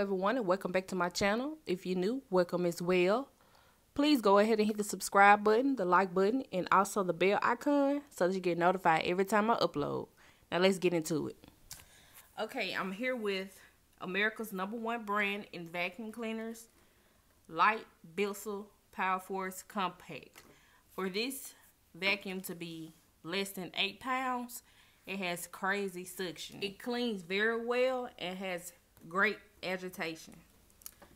everyone, and welcome back to my channel. If you're new, welcome as well. Please go ahead and hit the subscribe button, the like button, and also the bell icon so that you get notified every time I upload. Now let's get into it. Okay, I'm here with America's #1 brand in vacuum cleaners, Light Bissell Powerforce Compact. For this vacuum to be less than 8 pounds, it has crazy suction. It cleans very well and has great agitation.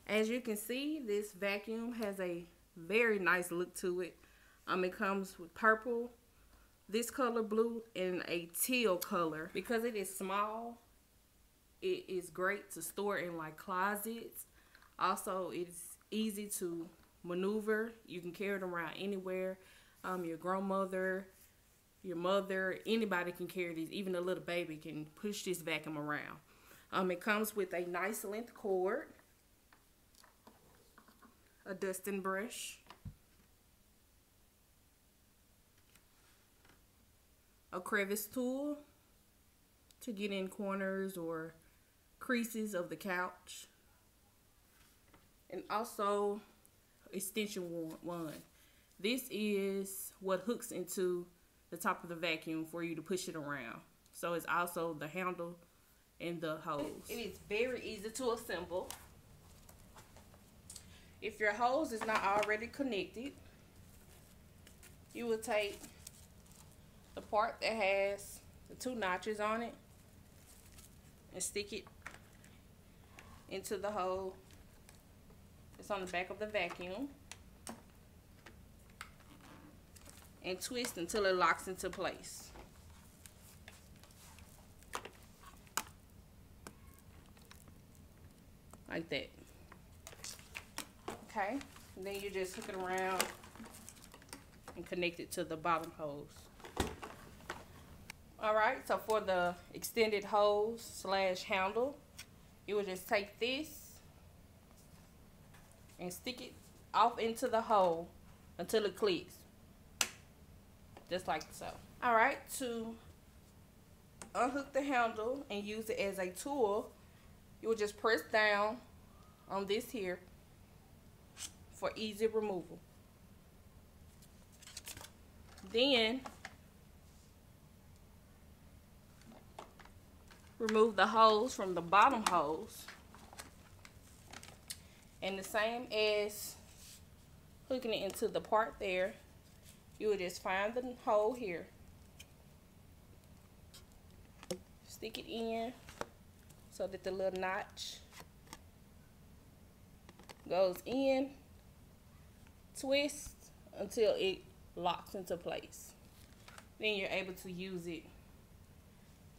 As you can see, this vacuum has a very nice look to it. It comes with purple, this color blue, and a teal color. Because it is small, it is great to store in like closets. Also, it's easy to maneuver. You can carry it around anywhere. Your grandmother, your mother, anybody can carry these. Even a little baby can push this vacuum around. It comes with a nice length cord, a dusting brush, a crevice tool to get in corners or creases of the couch, and also extension wand. This is what hooks into the top of the vacuum for you to push it around. So it's also the handle and the hose. It is very easy to assemble. If your hose is not already connected, you will take the part that has the 2 notches on it and stick it into the hole. It's on the back of the vacuum, and twist until it locks into place. Like that. Okay, and then you just hook it around and connect it to the bottom hose. Alright, so for the extended hose slash handle, you will just take this and stick it off into the hole until it clicks. Just like so. Alright, to unhook the handle and use it as a tool, you will just press down on this here for easy removal. Then remove the hose from the bottom hose, and the same as hooking it into the part there, you would just find the hole here, stick it in so that the little notch goes in, twist until it locks into place. Then you're able to use it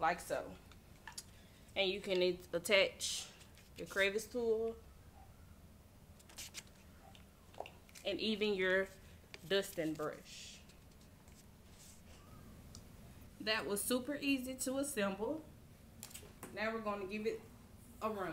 like so. And you can attach your crevice tool and even your dusting brush. That was super easy to assemble. Now we're going to give it a run.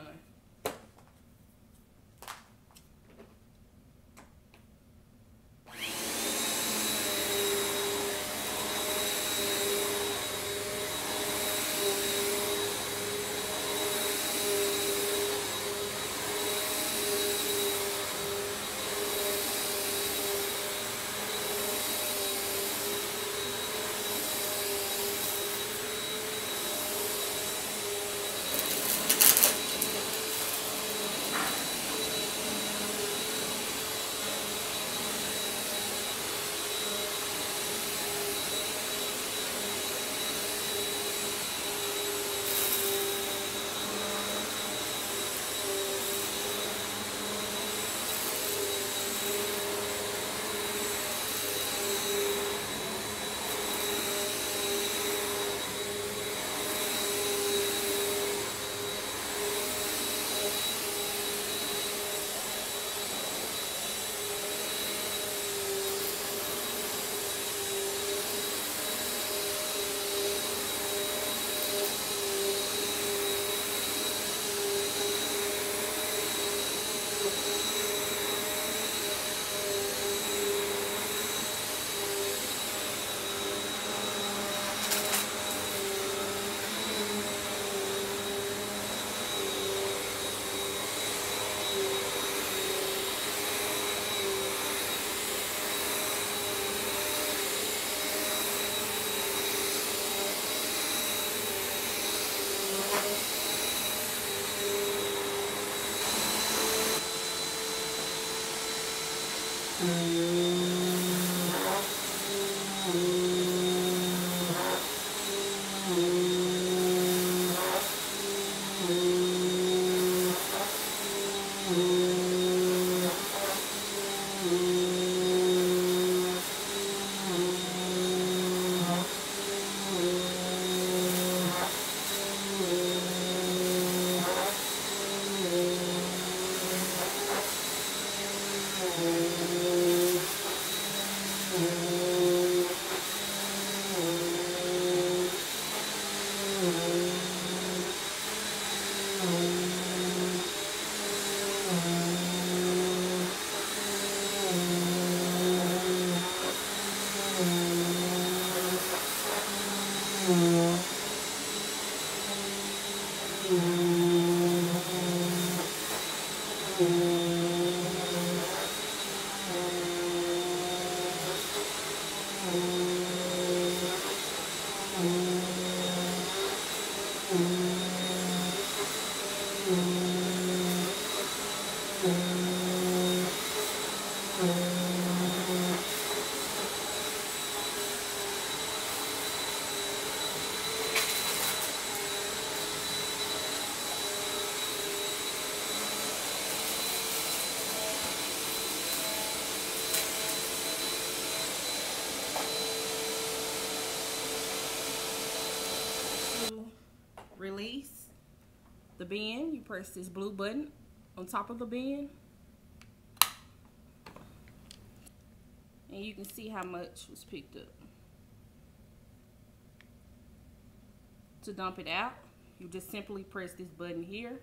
Release the bend, you press this blue button on top of the bend, and you can see how much was picked up. To dump it out, you just simply press this button here,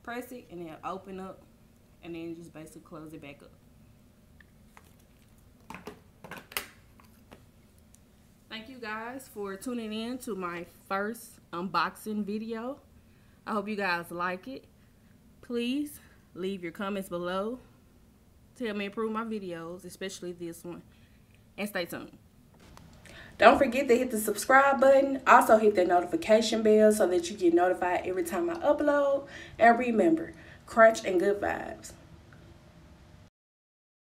press it, and it'll open up, and then just basically close it back up. Thank you guys for tuning in to my first unboxing video. I hope you guys like it. Please leave your comments below. Tell me to improve my videos, especially this one. And stay tuned. Don't forget to hit the subscribe button. Also hit the notification bell so that you get notified every time I upload. And remember, crunch and good vibes.